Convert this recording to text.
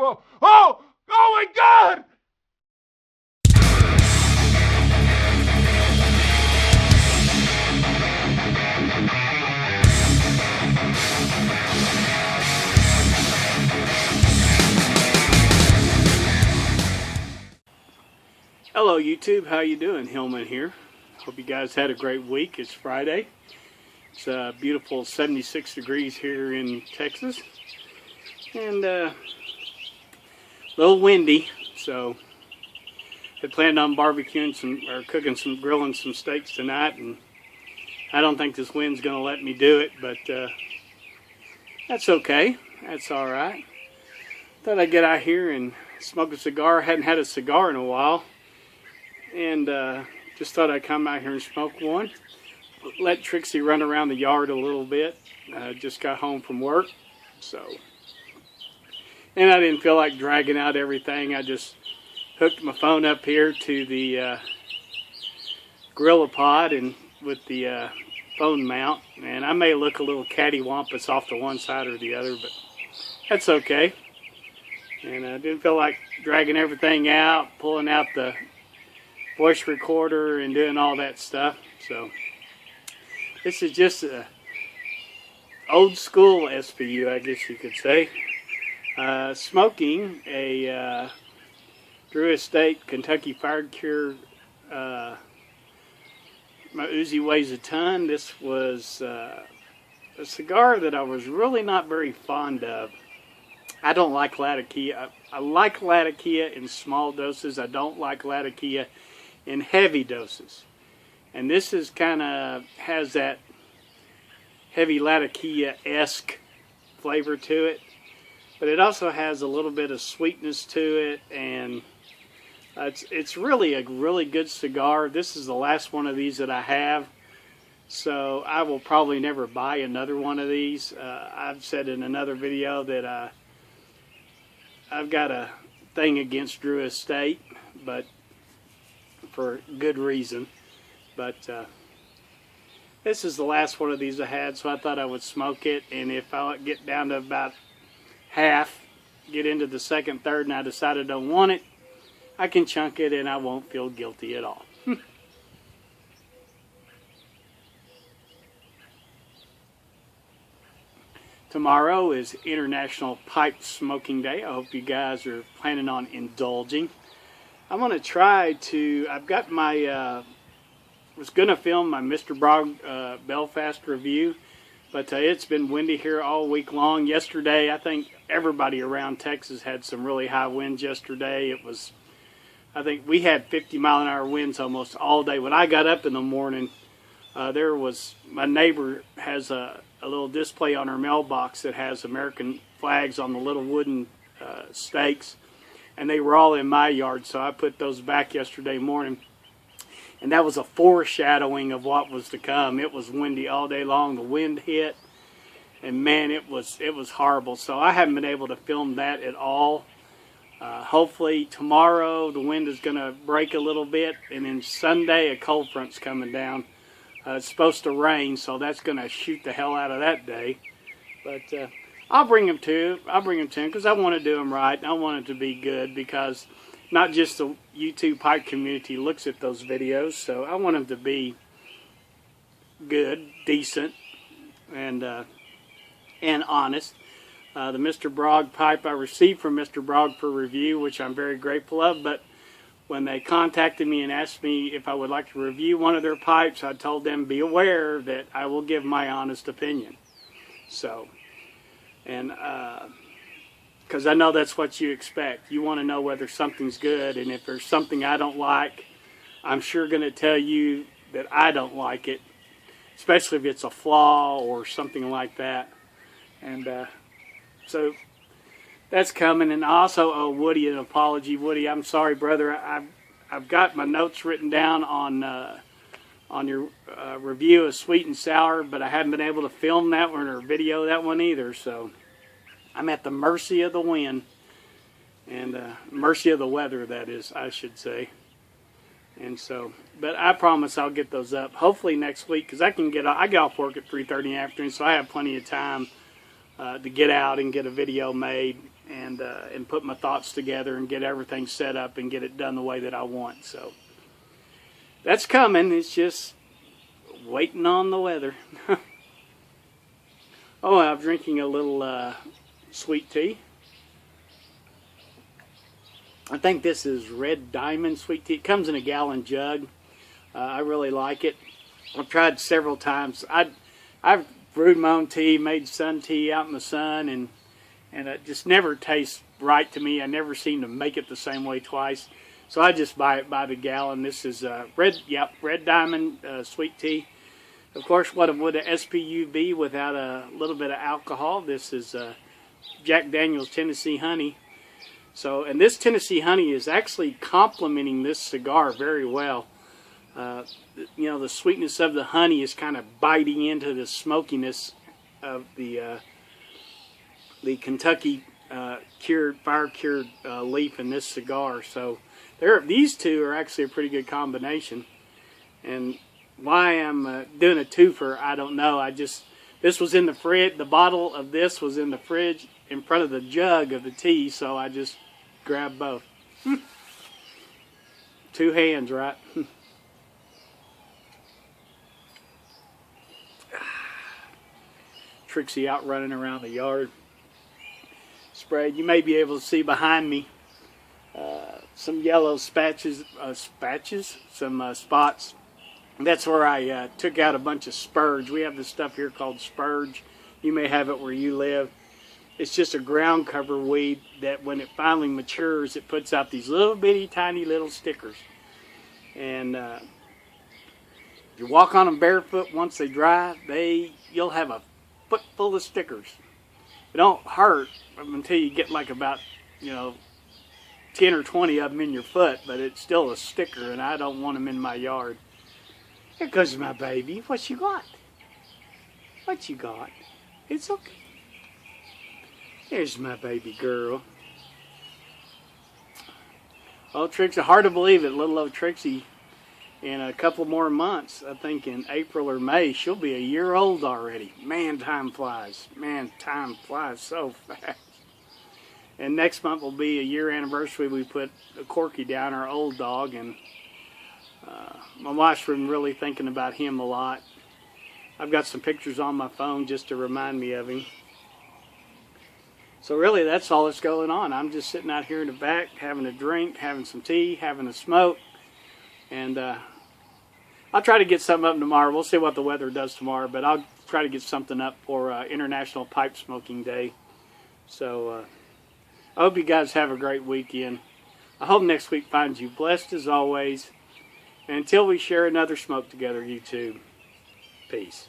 Oh, oh, oh my God! Hello YouTube, how you doing? Hillman here. Hope you guys had a great week. It's Friday. It's a beautiful 76 degrees here in Texas. And a little windy, so I planned on barbecuing or grilling some steaks tonight, and I don't think this wind's gonna let me do it, but that's okay. That's alright. Thought I'd get out here and smoke a cigar. Hadn't had a cigar in a while. And just thought I'd come out here and smoke one. Let Trixie run around the yard a little bit. Just got home from work, and I didn't feel like dragging out everything. I just hooked my phone up here to the GorillaPod and with the phone mount. And I may look a little cattywampus off to one side or the other, but that's okay. And I didn't feel like dragging everything out, pulling out the voice recorder and doing all that stuff. So this is just a old school SPU, I guess you could say. Smoking a Drew Estate Kentucky Fire Cure. My Uzi weighs a ton. This was a cigar that I was really not very fond of. I don't like Latakia. I like Latakia in small doses. I don't like Latakia in heavy doses. And this is kind of has that heavy Latakia-esque flavor to it. But it also has a little bit of sweetness to it, and it's really a really good cigar. This is the last one of these that I have, so I will probably never buy another one of these. I've said in another video that I've got a thing against Drew Estate, but for good reason. But this is the last one of these I had, so I thought I would smoke it, and if I get down to about half, get into the second, third, and I decide I don't want it, I can chunk it and I won't feel guilty at all. Tomorrow is International Pipe Smoking Day. I hope you guys are planning on indulging. I'm going to try to, I've got my, was going to film my Mr. Brog Belfast review, but it's been windy here all week long. Yesterday, I think everybody around Texas had some really high winds yesterday. It was, I think we had 50-mile-an-hour winds almost all day. When I got up in the morning, there was, my neighbor has a little display on her mailbox that has American flags on the little wooden stakes. And they were all in my yard, so I put those back yesterday morning. And that was a foreshadowing of what was to come. It was windy all day long. The wind hit, and man, it was horrible. So I haven't been able to film that at all. Hopefully tomorrow the wind is going to break a little bit, and then Sunday a cold front's coming down. It's supposed to rain, so that's going to shoot the hell out of that day. But I'll bring them to him because I want to do them right. I want it to be good, because not just the YouTube pipe community looks at those videos, so I want them to be good, decent, and honest. The Mr. Brog pipe I received from Mr. Brog for review, which I'm very grateful of, but when they contacted me and asked me if I would like to review one of their pipes, I told them, be aware that I will give my honest opinion. So, and because I know that's what you expect. You want to know whether something's good, and if there's something I don't like, I'm sure going to tell you that I don't like it, especially if it's a flaw or something like that. And so that's coming. And I also owe Woody an apology. Woody, I'm sorry, brother. I've got my notes written down on your review of Sweet and Sour, but I haven't been able to film that one or video that one either. So I'm at the mercy of the wind and mercy of the weather, that is, I should say. And so, but I promise I'll get those up hopefully next week, because I get off work at 3:30 in the afternoon, so I have plenty of time to get out and get a video made and put my thoughts together and get everything set up and get it done the way that I want. So that's coming. It's just waiting on the weather. Oh, I'm drinking a little sweet tea. I think this is Red Diamond sweet tea. It comes in a gallon jug. I really like it. I've tried several times. I've brewed my own tea, made sun tea out in the sun, and it just never tastes right to me. I never seem to make it the same way twice. So I just buy it by the gallon. This is Red Diamond sweet tea. Of course, what would a SPU be without a little bit of alcohol? This is Jack Daniel's Tennessee Honey. So, and this Tennessee Honey is actually complementing this cigar very well. You know, the sweetness of the honey is kind of biting into the smokiness of the Kentucky fire-cured leaf in this cigar. So, these two are actually a pretty good combination. And why I'm doing a twofer, I don't know. This was in the fridge. The bottle of this was in the fridge in front of the jug of the tea, so I just grabbed both. Two hands, right? Trixie out running around the yard. Sprayed. You may be able to see behind me some yellow spots. That's where I took out a bunch of Spurge. We have this stuff here called Spurge. You may have it where you live. It's just a ground cover weed that when it finally matures, it puts out these little bitty tiny little stickers. And you walk on them barefoot. Once they dry, you'll have a foot full of stickers. It don't hurt until you get like about 10 or 20 of them in your foot, but it's still a sticker, and I don't want them in my yard. Here goes my baby. What you got? What you got? It's okay. There's my baby girl. Oh, Trixie, hard to believe it. Little old Trixie, in a couple more months, I think in April or May, she'll be a year old already. Man, time flies. Man, time flies so fast. And next month will be a year anniversary. We put a Corky down, our old dog, and my wife's been really thinking about him a lot. I've got some pictures on my phone just to remind me of him. So really, that's all that's going on. I'm just sitting out here in the back, having a drink, having some tea, having a smoke. And I'll try to get something up tomorrow. We'll see what the weather does tomorrow, but I'll try to get something up for International Pipe Smoking Day. So I hope you guys have a great weekend. I hope next week finds you blessed as always. And until we share another smoke together, YouTube, peace.